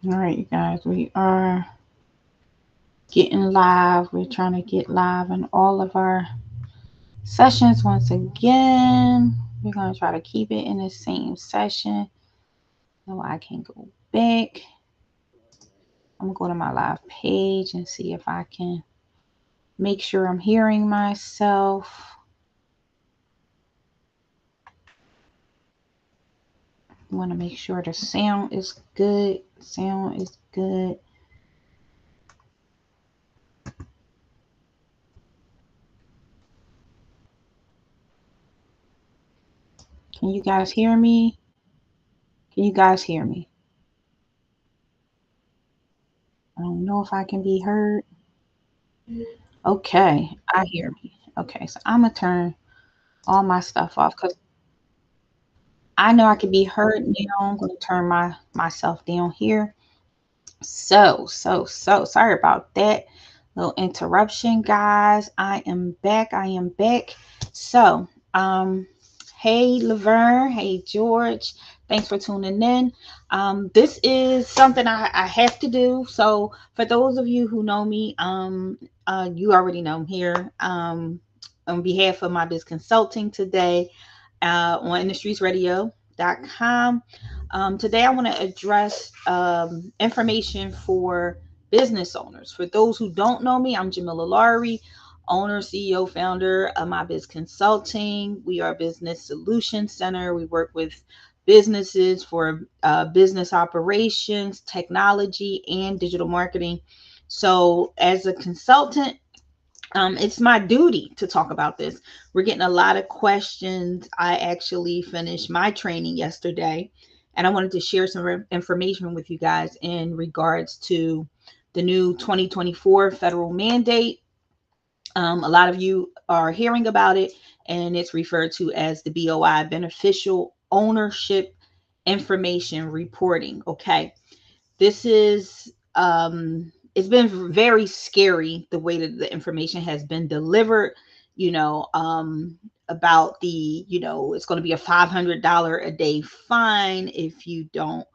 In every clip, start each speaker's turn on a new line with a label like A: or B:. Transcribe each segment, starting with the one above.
A: All right, you guys, we are getting live. We're trying to get live in all of our sessions once again. We're going to try to keep it in the same session. So I can go back. I'm going to go to my live page and see if I can make sure I'm hearing myself. I want to make sure the sound is good. Sound is good. Can you guys hear me? Can you guys hear me? I don't know if I can be heard. Okay, I hear me. Okay, so I'm gonna turn all my stuff off because I know I can be heard now. I'm gonna turn myself down here. So sorry about that little interruption, guys. I am back. I am back. So, um, hey Laverne, hey George, thanks for tuning in. This is something I have to do. So, for those of you who know me, you already know I'm here. On behalf of My Biz Consulting today, on InDustriesRadio.com. Today, I want to address information for business owners. For those who don't know me, I'm Jamila Lowry, owner, CEO, founder of My Biz Consulting. We are a business solution center. We work with businesses for business operations, technology, and digital marketing. So, as a consultant, it's my duty to talk about this. We're getting a lot of questions. I actually finished my training yesterday, and I wanted to share some information with you guys in regards to the new 2024 federal mandate. A lot of you are hearing about it, and it's referred to as the BOI, Beneficial Ownership Information Reporting. Okay, this is it's been very scary the way that the information has been delivered, you know, about the, it's going to be a $500 a day fine if you don't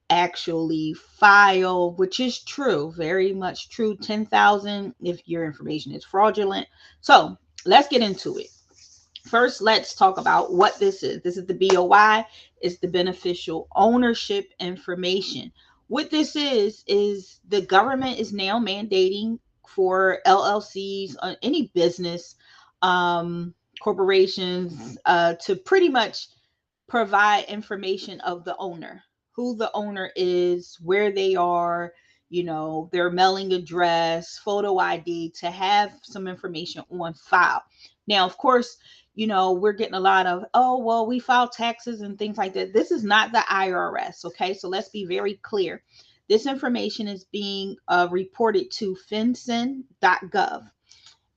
A: actually file, which is true, very much true. 10,000 if your information is fraudulent. So let's get into it. First, let's talk about what this is. This is the BOI, is the beneficial ownership information. What this is the government is now mandating for LLCs, any business, um, corporations, to pretty much provide information of the owner, who the owner is, where they are, their mailing address, photo ID, to have some information on file. Now, of course, we're getting a lot of, oh, well, we file taxes and things like that. This is not the IRS, okay? So let's be very clear. This information is being reported to FinCEN.gov.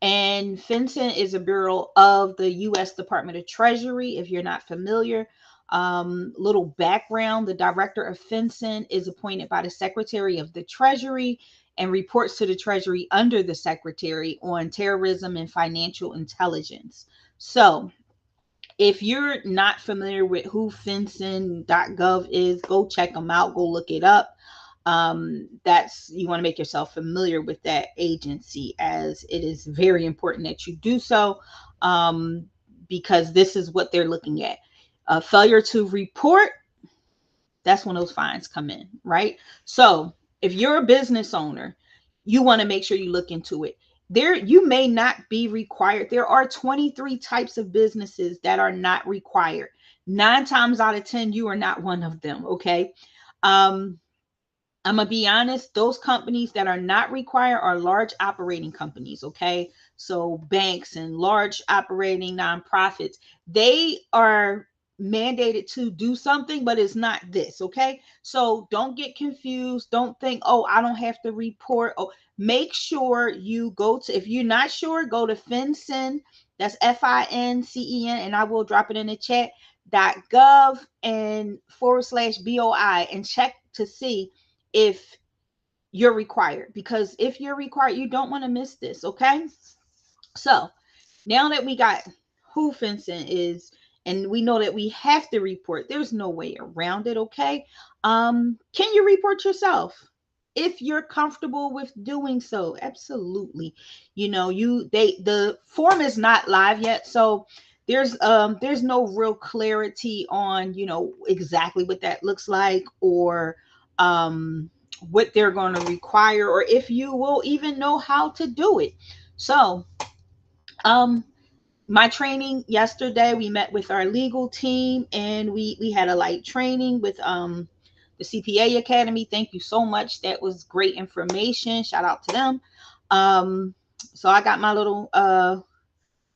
A: And FinCEN is a bureau of the U.S. Department of Treasury. If you're not familiar, little background: the director of FinCEN is appointed by the Secretary of the Treasury and reports to the Treasury under the Secretary on terrorism and financial intelligence. So, if you're not familiar with who FinCEN.gov is, go check them out, go look it up. That's, you want to make yourself familiar with that agency, as it is very important that you do so, because this is what they're looking at. Failure to report, that's when those fines come in, right? So if you're a business owner, you want to make sure you look into it. There, you may not be required. There are 23 types of businesses that are not required. 9 times out of 10, you are not one of them. Okay. um I'm gonna be honest, those companies that are not required are large operating companies, okay? So banks and large operating nonprofits, they are mandated to do something, but it's not this, okay? So don't get confused. Don't think, oh, I don't have to report. Oh, make sure you go to, if you're not sure, go to FinCEN, that's FINCEN, and I will drop it in the chat, .gov and /BOI, and check to see if you're required, because if you're required, you don't want to miss this. Okay, so now that we got who FinCEN is and we know that we have to report. There's no way around it. Okay. Can you report yourself? If you're comfortable with doing so, absolutely. The form is not live yet, so there's no real clarity on exactly what that looks like, or what they're going to require, or if you will even know how to do it. So um my training yesterday, we met with our legal team, and we had a light training with the CPA Academy. Thank you so much. That was great information. Shout out to them. So I got my little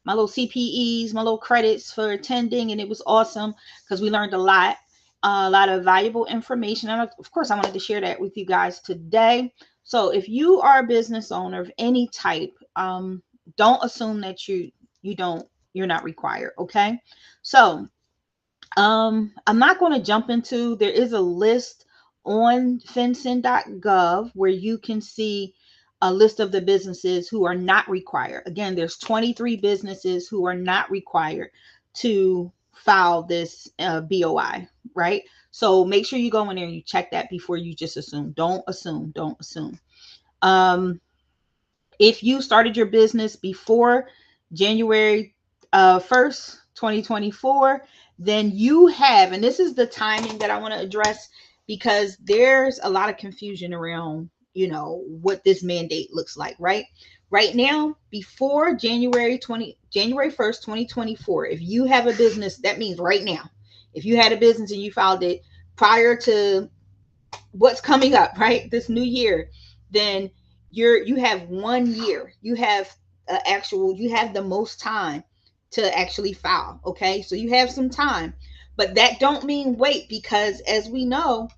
A: CPEs, my little credits for attending, and it was awesome because we learned a lot of valuable information. And of course, I wanted to share that with you guys today. So if you are a business owner of any type, don't assume that you're not required. Okay. So I'm not going to jump into, there is a list on FinCEN.gov where you can see a list of the businesses who are not required. Again, there's 23 businesses who are not required to file this BOI, right? So make sure you go in there and you check that before you just assume. Don't assume. Don't assume. If you started your business before January 1st, 2024, then you have, and this is the timing that I want to address, because there's a lot of confusion around, what this mandate looks like, right? Right now, before January 1st, 2024, if you have a business, that means right now, if you had a business and you filed it prior to what's coming up, right? This new year, then you have 1 year. You have you have the most time to actually file. Okay. So you have some time, but that don't mean wait, because as we know,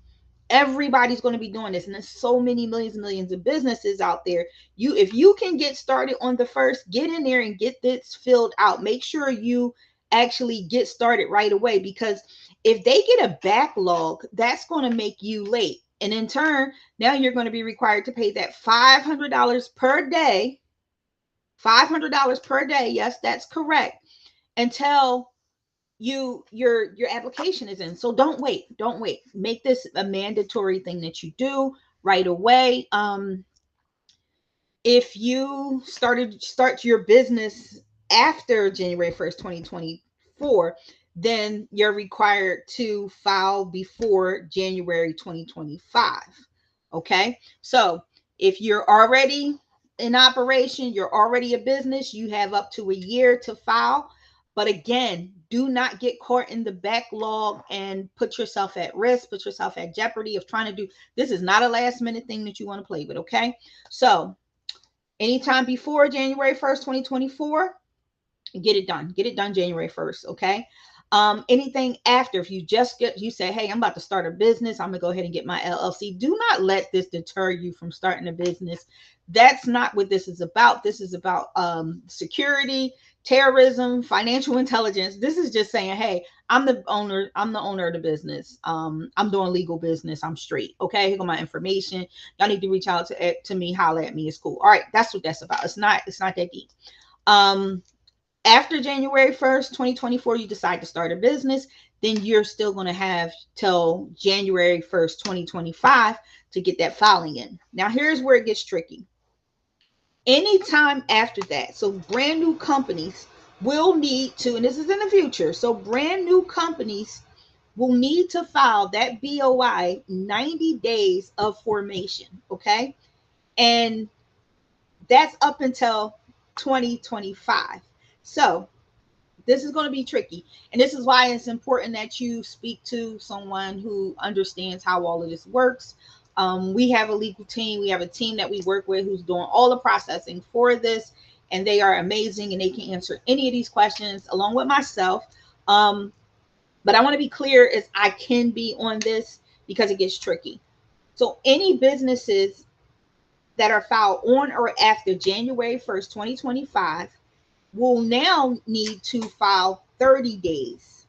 A: everybody's going to be doing this, and there's so many millions and millions of businesses out there. If you can get started on the first, get in there and get this filled out. Make sure you actually get started right away, because if they get a backlog, that's going to make you late, and in turn, now you're going to be required to pay that $500 per day. $500 per day, yes, that's correct, until your application is in. So don't wait. Make this a mandatory thing that you do right away. If you start your business after January 1st, 2024, then you're required to file before January 2025. Okay. So if you're already in operation, you're already a business, you have up to a year to file. But again, do not get caught in the backlog and put yourself at risk, put yourself at jeopardy of trying to do this. Is not a last minute thing that you want to play with. Okay. So anytime before January 1st, 2024, get it done. Get it done January 1st. Okay. Anything after, if you say, hey, I'm about to start a business, I'm gonna go ahead and get my LLC. Do not let this deter you from starting a business. That's not what this is about. This is about security, terrorism, financial intelligence. This is just saying, hey, I'm the owner of the business. I'm doing legal business. I'm straight. Okay, here go my information. Y'all need to reach out to me, holler at me. It's cool. All right, that's what that's about. It's not that deep. After January 1st, 2024, you decide to start a business, then you're still going to have till January 1st, 2025 to get that filing in. Now, here's where it gets tricky. Anytime after that, so brand new companies will need to, and this is in the future, so brand new companies will need to file that BOI 90 days of formation, okay? And that's up until 2025. So this is going to be tricky. And this is why it's important that you speak to someone who understands how all of this works. We have a legal team. We have a team that we work with who's doing all the processing for this. And they are amazing, and they can answer any of these questions along with myself. But I want to be clear as I can be on this because it gets tricky. So any businesses that are filed on or after January 1st, 2025, will now need to file 30 days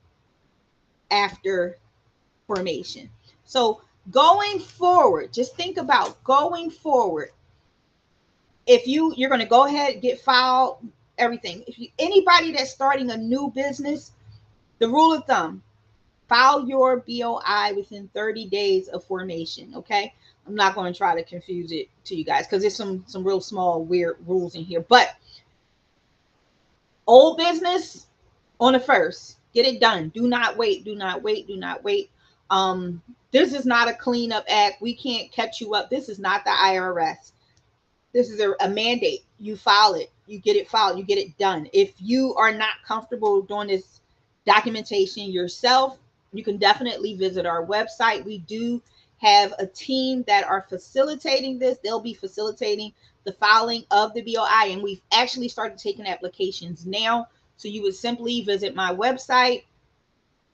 A: after formation. So going forward, just think about going forward. If you're going to go ahead, get filed, everything. If anybody that's starting a new business, The rule of thumb: file your BOI within 30 days of formation. Okay. I'm not going to try to confuse it to you guys because there's some real small weird rules in here. But old business, on the first, get it done. Do not wait. Do not wait. Do not wait. This is not a cleanup act. We can't catch you up. This is not the IRS. This is a mandate. You file it. You get it filed. You get it done. If you are not comfortable doing this documentation yourself, you can definitely visit our website. We do have a team that are facilitating this. They'll be facilitating the filing of the BOI, and we've actually started taking applications now. So you would simply visit my website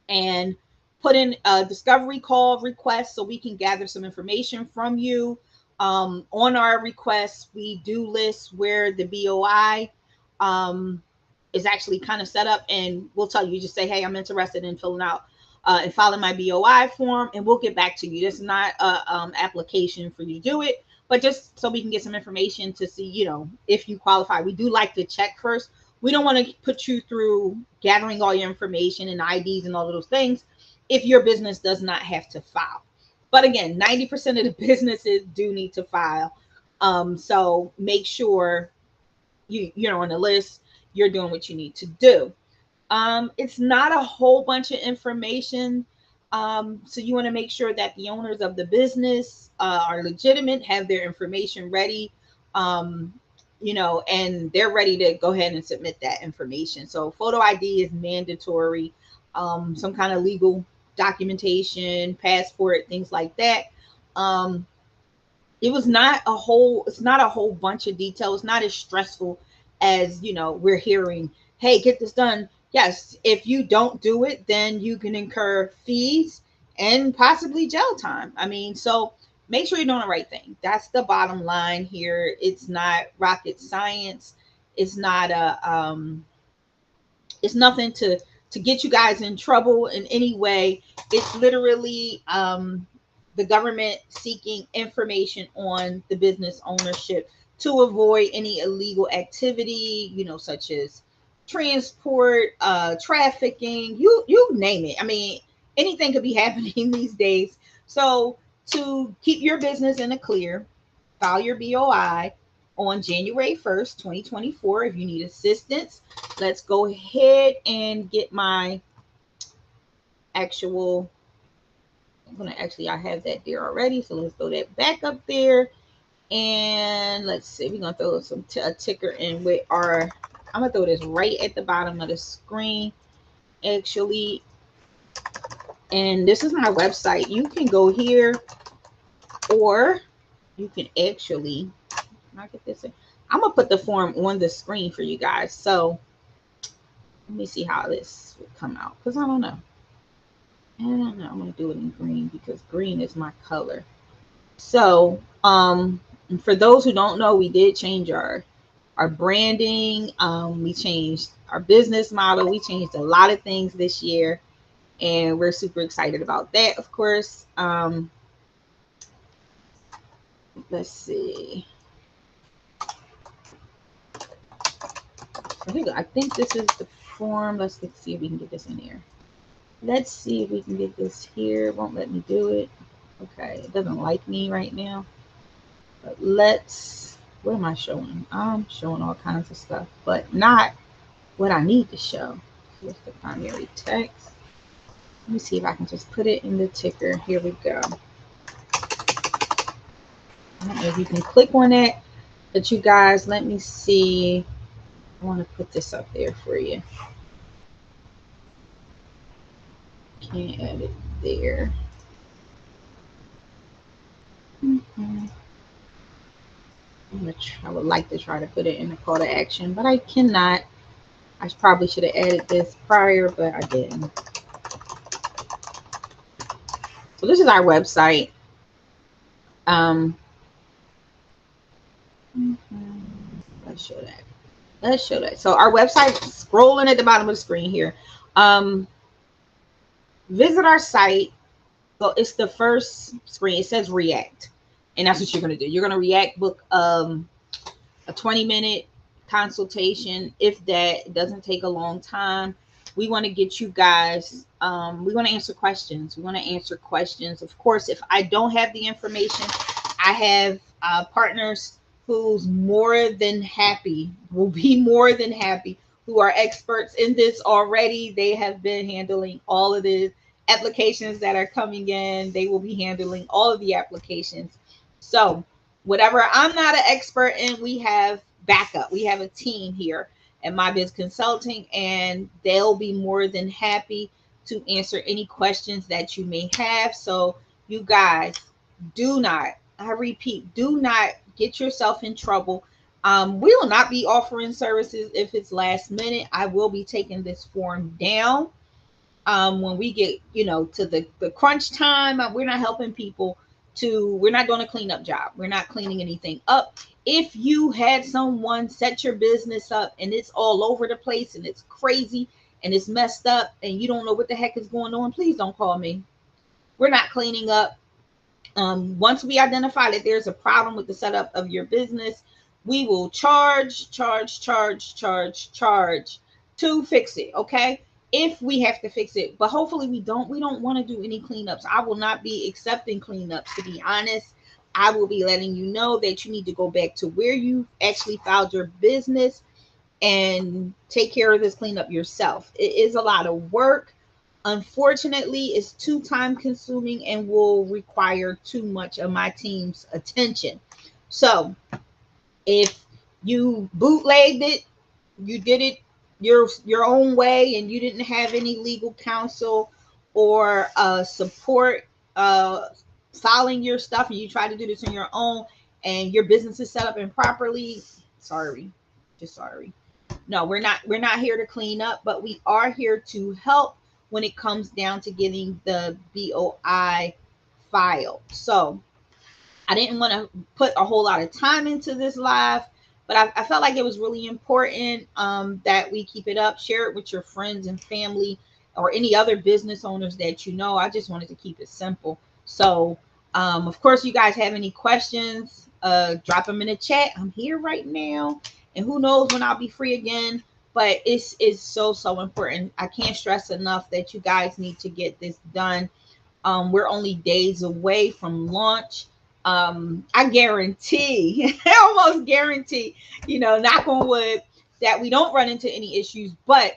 A: and put in a discovery call request so we can gather some information from you. On our requests, we do list where the BOI is actually kind of set up, and we'll tell you, just say, hey, I'm interested in filling out and filing my BOI form, and we'll get back to you. This is not a application for you to do it, but just so we can get some information to see, you know, if you qualify. We do like to check first. We don't want to put you through gathering all your information and IDs and all of those things if your business does not have to file. But again, 90% of the businesses do need to file. So make sure you're on the list, you're doing what you need to do. It's not a whole bunch of information. So you want to make sure that the owners of the business are legitimate, have their information ready, you know, and they're ready to go ahead and submit that information. So photo ID is mandatory, some kind of legal documentation, passport, things like that. It's not a whole bunch of detail. It's not as stressful as, you know, we're hearing, hey, get this done. Yes, if you don't do it, then you can incur fees and possibly jail time. I mean, so make sure you're doing the right thing. That's the bottom line here. It's not rocket science. It's not it's nothing to get you guys in trouble in any way. It's literally the government seeking information on the business ownership to avoid any illegal activity, you know, such as transport, trafficking, you name it. I mean, anything could be happening these days. So to keep your business in the clear, file your BOI on January 1st, 2024. If you need assistance, let's go ahead and get my actual, I have that there already. So let's throw that back up there. And let's see, we're going to throw a ticker in with our, I'm going to throw this right at the bottom of the screen, actually. And this is my website. You can go here, or you can actually, I'll get this in. I'm going to put the form on the screen for you guys. So let me see how this would come out, because I don't know. I'm going to do it in green because green is my color. So for those who don't know, we did change our branding. We changed our business model. We changed a lot of things this year, and we're super excited about that, of course. Let's see. So here we go. I think this is the form. Let's see if we can get this in here. Let's see if we can get this here. It won't let me do it. Okay, it doesn't like me right now. But let's, what am I showing? I'm showing all kinds of stuff, but not what I need to show. Here's the primary text. Let me see if I can just put it in the ticker. Here we go. I don't know if you can click on it, but you guys, let me see. I want to put this up there for you. Can't add it there. I would like to try to put it in the call to action, but I cannot. I probably should have added this prior, but I didn't. So this is our website. Let's show that. Let's show that. So our website, scrolling at the bottom of the screen here. Visit our site. So it's the first screen. It says react. And that's what you're going to do. You're going to react, book a 20-minute consultation. If that, it doesn't take a long time. we want to get you guys, we want to answer questions. We want to answer questions. Of course, if I don't have the information, I have partners who's more than happy, will be more than happy, who are experts in this already. They have been handling all of the applications that are coming in. They will be handling all of the applications. So, whatever I'm not an expert in, we have backup. We have a team here at My Biz Consulting, and they'll be more than happy to answer any questions that you may have. So, you guys, do not, I repeat, do not get yourself in trouble. We will not be offering services if it's last minute. I will be taking this form down when we get, to the crunch time. We're not helping people we're not doing a cleanup job. We're not cleaning anything up. If you had someone set your business up and it's all over the place and it's crazy and it's messed up and you don't know what the heck is going on, please don't call me. We're not cleaning up. Once we identify that there's a problem with the setup of your business, we will charge to fix it. Okay. If we have to fix it, but hopefully we don't want to do any cleanups. I will not be accepting cleanups, to be honest. I will be letting you know that you need to go back to where you actually filed your business and take care of this cleanup yourself. It is a lot of work. Unfortunately, it's too time consuming and will require too much of my team's attention. So if you bootlegged it, you did it your own way, and you didn't have any legal counsel or support filing your stuff, and you try to do this on your own, and your business is set up improperly, sorry, just sorry. No, we're not here to clean up, but we are here to help when it comes down to getting the BOI file. So I didn't want to put a whole lot of time into this live, but I felt like it was really important that we keep it up, share it with your friends and family or any other business owners that you know. I just wanted to keep it simple. So, of course, you guys have any questions, drop them in the chat. I'm here right now, and who knows when I'll be free again. But it's so important. I can't stress enough that you guys need to get this done. We're only days away from launch. I guarantee, I almost guarantee, knock on wood, that we don't run into any issues. But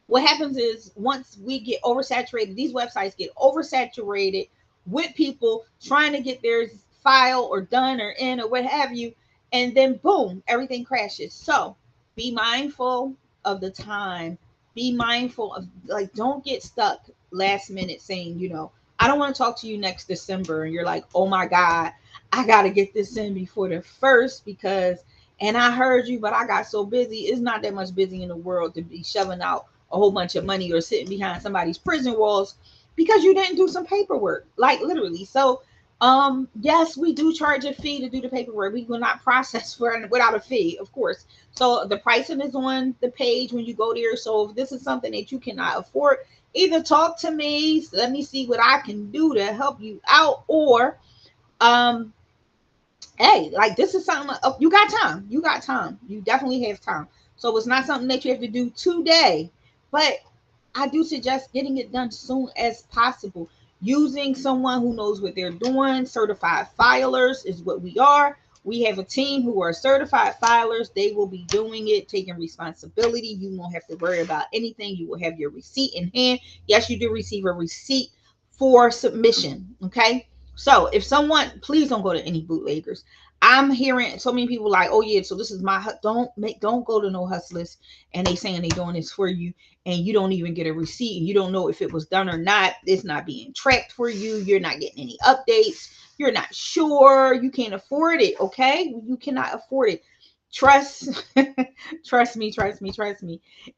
A: what happens is once we get oversaturated, these websites get oversaturated with people trying to get theirs file or done or in or what have you, and then boom, everything crashes. So be mindful of the time. Be mindful of, like, don't get stuck last minute saying, I don't want to talk to you next December, and you're like, oh my God, I got to get this in before the first because, and I heard you, but I got so busy. It's not that much busy in the world to be shoving out a whole bunch of money or sitting behind somebody's prison walls because you didn't do some paperwork, like literally. So yes, we do charge a fee to do the paperwork. We will not process without a fee, of course. So the pricing is on the page when you go there. So if this is something that you cannot afford, either talk to me, let me see what I can do to help you out, or um hey, like, this is something, you got time. You definitely have time. So it's not something that you have to do today, but I do suggest getting it done soon as possible. Using someone who knows what they're doing. Certified filers is what we are. We have a team who are certified filers. They will be doing it, taking responsibility. You won't have to worry about anything. You will have your receipt in hand. Yes, you do receive a receipt for submission. Okay. So if someone, please don't go to any bootleggers. I'm hearing so many people like, oh yeah, so this is don't go to no hustlers and they saying they doing this for you, and you don't even get a receipt, and you don't know if it was done or not. It's not being tracked for you. You're not getting any updates. You're not sure. You can't afford it. Okay. You cannot afford it. Trust, trust me.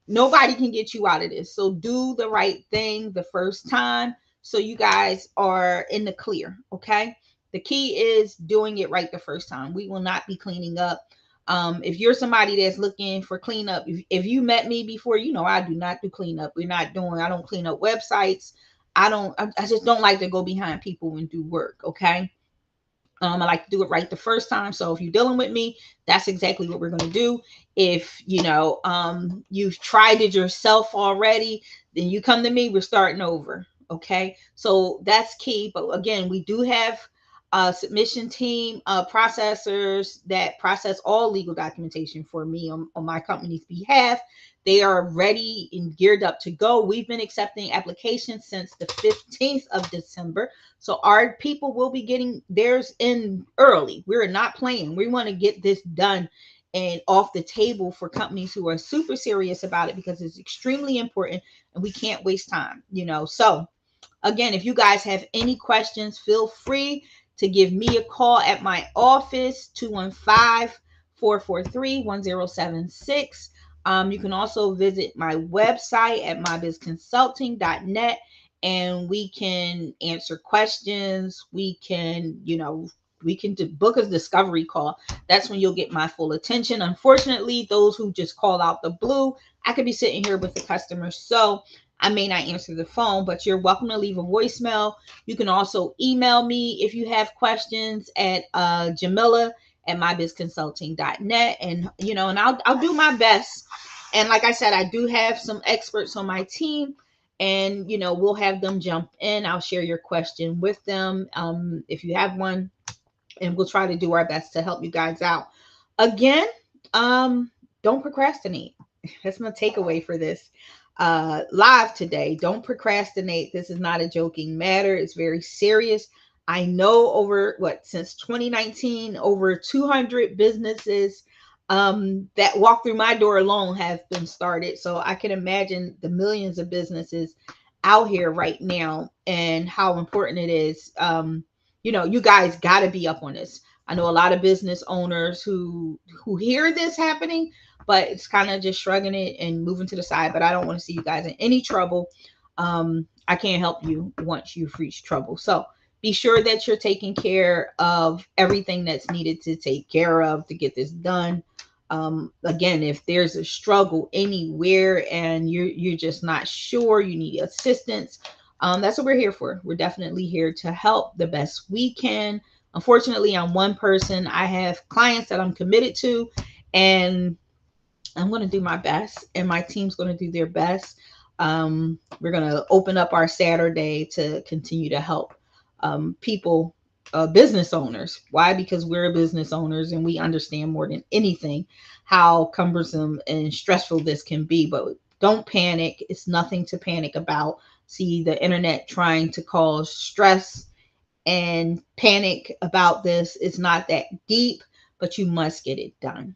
A: Nobody can get you out of this. So do the right thing the first time, so you guys are in the clear. Okay. The key is doing it right the first time. We will not be cleaning up. If you're somebody that's looking for cleanup, if you met me before, I do not do cleanup. I don't clean up websites. I just don't like to go behind people and do work. Okay. I like to do it right the first time. So if you're dealing with me, that's exactly what we're going to do. If you've tried it yourself already, then you come to me, we're starting over. Okay. So that's key. But again, we do have a submission team, processors that process all legal documentation for me on my company's behalf. They are ready and geared up to go. We've been accepting applications since the 15th of December. So our people will be getting theirs in early. We're not playing. We want to get this done and off the table for companies who are super serious about it, because it's extremely important and we can't waste time. So again, if you guys have any questions, feel free to give me a call at my office, 215-443-1076. You can also visit my website at mybizconsulting.net, and we can answer questions. We can book a discovery call. That's when you'll get my full attention. Unfortunately, those who just call out the blue, I could be sitting here with the customer, so I may not answer the phone, but you're welcome to leave a voicemail. You can also email me if you have questions at Jamila at mybizconsulting.net. And I'll do my best. And like I said, I do have some experts on my team, and we'll have them jump in. I'll share your question with them, if you have one, and we'll try to do our best to help you guys out. Again, don't procrastinate. That's my takeaway for this live today. Don't procrastinate. This is not a joking matter. It's very serious. I know since 2019, over 200 businesses that walk through my door alone have been started. So I can imagine the millions of businesses out here right now and how important it is. You guys got to be up on this. I know a lot of business owners who hear this happening, but it's kind of just shrugging it and moving to the side. But I don't want to see you guys in any trouble. I can't help you once you've reached trouble. So be sure that you're taking care of everything that's needed to take care of to get this done. Again, if there's a struggle anywhere and you're just not sure, you need assistance, that's what we're here for. We're definitely here to help the best we can. Unfortunately, I'm one person. I have clients that I'm committed to, and I'm going to do my best, and my team's going to do their best. We're going to open up our Saturday to continue to help people, business owners. Why? Because we're business owners and we understand more than anything how cumbersome and stressful this can be. But don't panic. It's nothing to panic about. See, the internet trying to cause stress and panic about this. It's not that deep, but you must get it done.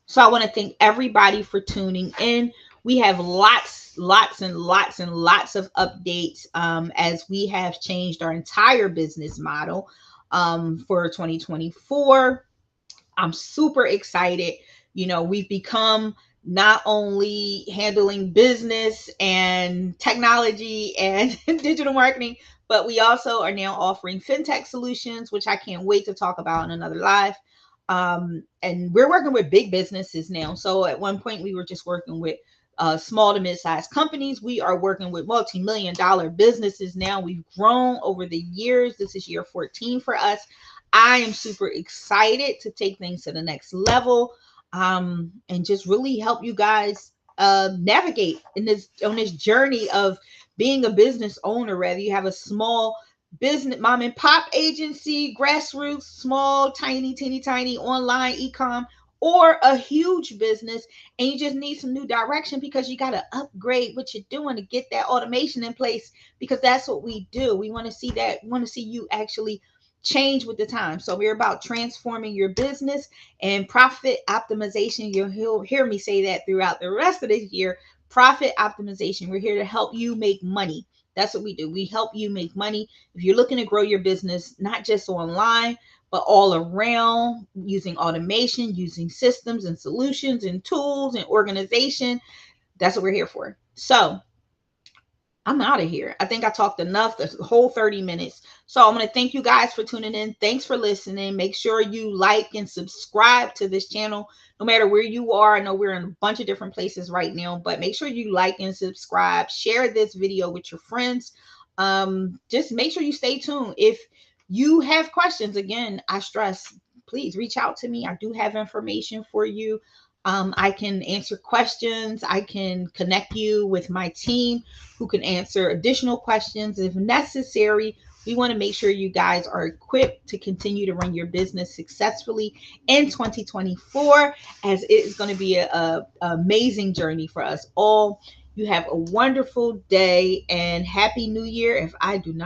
A: So I want to thank everybody for tuning in. We have lots and lots of updates as we have changed our entire business model for 2024. I'm super excited. We've become not only handling business and technology and digital marketing, but we also are now offering fintech solutions, which I can't wait to talk about in another live. And we're working with big businesses now. So at one point we were just working with small to mid-sized companies. We are working with multi-million-dollar businesses now. We've grown over the years. This is year 14 for us. I am super excited to take things to the next level, and just really help you guys navigate on this journey of being a business owner. Whether you have a small business, mom and pop agency, grassroots, small, tiny, teeny tiny online e-com, or a huge business, and you just need some new direction because you got to upgrade what you're doing to get that automation in place, because that's what we do. We want to see that. We want to see you actually change with the time. So we're about transforming your business and profit optimization. You'll hear me say that throughout the rest of this year. Profit optimization. We're here to help you make money. That's what we do. We help you make money. If you're looking to grow your business, not just online, but all around, using automation, using systems and solutions and tools and organization, that's what we're here for. So I'm out of here. I think I talked enough, the whole 30 minutes. So I'm going to thank you guys for tuning in. Thanks for listening. Make sure you like and subscribe to this channel, no matter where you are. I know we're in a bunch of different places right now, but make sure you like and subscribe. Share this video with your friends. Just make sure you stay tuned. If you have questions, again, I stress, please reach out to me. I do have information for you. I can answer questions. I can connect you with my team who can answer additional questions if necessary. We want to make sure you guys are equipped to continue to run your business successfully in 2024, as it is going to be a amazing journey for us all. You have a wonderful day and happy new year if I do not